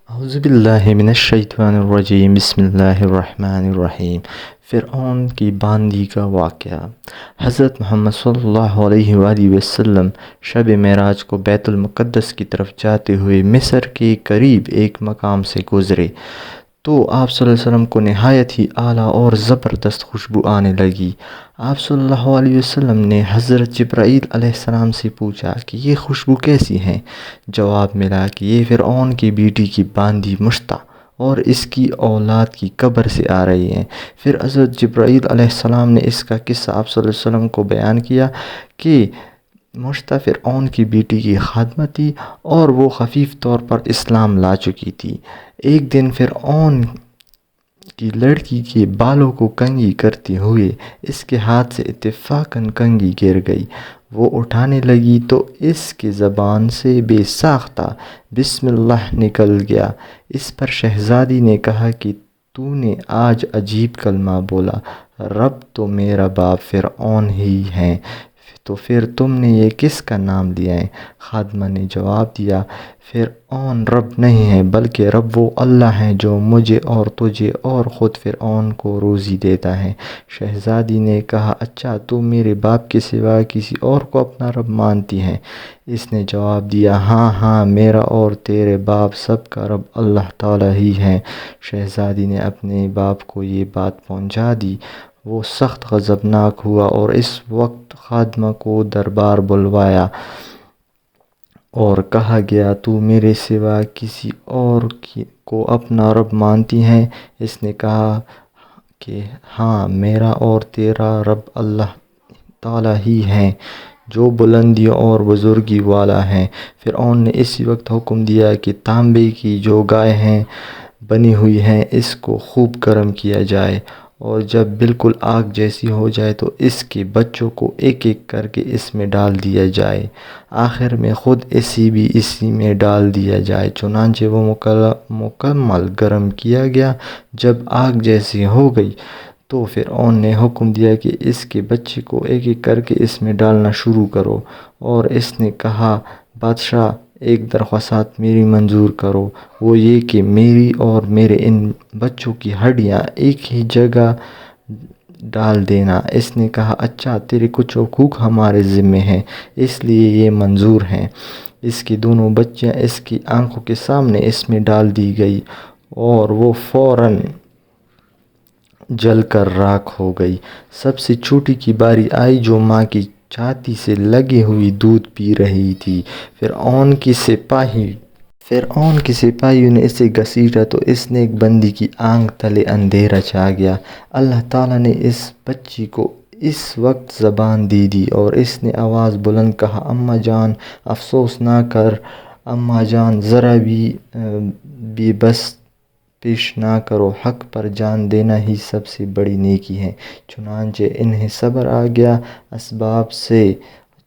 اعوذ باللہ من الشیطان الرجیم، بسم اللہ الرحمن الرحیم۔ فرعون کی باندی کا واقعہ۔ حضرت محمد صلی اللہ علیہ وآلہ وسلم شب معراج کو بیت المقدس کی طرف جاتے ہوئے مصر کے قریب ایک مقام سے گزرے تو آپ صلی اللہ علیہ وسلم کو نہایت ہی اعلیٰ اور زبردست خوشبو آنے لگی۔ آپ صلی اللہ علیہ وسلم نے حضرت جبرائیل علیہ السلام سے پوچھا کہ یہ خوشبو کیسی ہے؟ جواب ملا کہ یہ فرعون کی بیٹی کی باندی مشتہ اور اس کی اولاد کی قبر سے آ رہی ہیں۔ پھر حضرت جبرائیل علیہ السلام نے اس کا قصہ آپ صلی اللہ علیہ وسلم کو بیان کیا کہ مشتہ فرعون کی بیٹی کی خادمہ تھی اور وہ خفیف طور پر اسلام لا چکی تھی۔ ایک دن فرعون کی لڑکی کے بالوں کو کنگھی کرتے ہوئے اس کے ہاتھ سے اتفاقاً کنگھی گر گئی۔ وہ اٹھانے لگی تو اس کی زبان سے بے ساختہ بسم اللہ نکل گیا۔ اس پر شہزادی نے کہا کہ تو نے آج عجیب کلمہ بولا، رب تو میرا باپ فرعون ہی ہے، تو پھر تم نے یہ کس کا نام لیا ہے؟ خادمہ نے جواب دیا، فرعون رب نہیں ہے بلکہ رب وہ اللہ ہے جو مجھے اور تجھے اور خود فرعون کو روزی دیتا ہے۔ شہزادی نے کہا، اچھا تو میرے باپ کے سوا کسی اور کو اپنا رب مانتی ہے؟ اس نے جواب دیا، ہاں ہاں، میرا اور تیرے باپ سب کا رب اللہ تعالیٰ ہی ہے۔ شہزادی نے اپنے باپ کو یہ بات پہنچا دی۔ وہ سخت غضبناک ہوا اور اس وقت خادمہ کو دربار بلوایا اور کہا گیا، تو میرے سوا کسی اور کو اپنا رب مانتی ہے؟ اس نے کہا کہ ہاں، میرا اور تیرا رب اللہ تعالیٰ ہی ہے جو بلندیوں اور بزرگی والا ہے۔ فرعون نے اسی وقت حکم دیا کہ تانبے کی جو گائے بنی ہوئی ہیں اس کو خوب گرم کیا جائے، اور جب بالکل آگ جیسی ہو جائے تو اس کے بچوں کو ایک ایک کر کے اس میں ڈال دیا جائے، آخر میں خود اسی میں ڈال دیا جائے۔ چنانچہ وہ مکمل گرم کیا گیا۔ جب آگ جیسی ہو گئی تو فرعون نے حکم دیا کہ اس کے بچے کو ایک ایک کر کے اس میں ڈالنا شروع کرو، اور اس نے کہا، بادشاہ ایک درخواست میری منظور کرو، وہ یہ کہ میری اور میرے ان بچوں کی ہڈیاں ایک ہی جگہ ڈال دینا۔ اس نے کہا، اچھا تیرے کچھ حقوق ہمارے ذمہ ہیں اس لیے یہ منظور ہیں۔ اس کی دونوں بچیاں اس کی آنکھوں کے سامنے اس میں ڈال دی گئی اور وہ فوراً جل کر راکھ ہو گئی۔ سب سے چھوٹی کی باری آئی جو ماں کی چھاتی سے لگی ہوئی دودھ پی رہی تھی۔ فرعون کے سپاہیوں نے اسے گھسیٹا تو اس نیک بندی کی آنکھ تلے اندھیرا چھا گیا۔ اللہ تعالیٰ نے اس بچی کو اس وقت زبان دے دی اور اس نے آواز بلند کہا، اماں جان افسوس نہ کر، اماں جان ذرا بھی بس پیش نہ کرو، حق پر جان دینا ہی سب سے بڑی نیکی ہے۔ چنانچہ انہیں صبر آ گیا۔ اسباب سے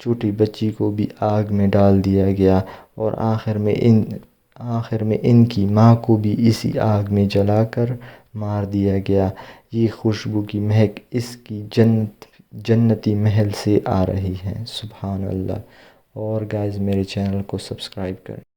چھوٹی بچی کو بھی آگ میں ڈال دیا گیا اور آخر میں ان کی ماں کو بھی اسی آگ میں جلا کر مار دیا گیا۔ یہ خوشبو کی مہک اس کی جنتی محل سے آ رہی ہے۔ سبحان اللہ۔ اور گائز میرے چینل کو سبسکرائب کریں۔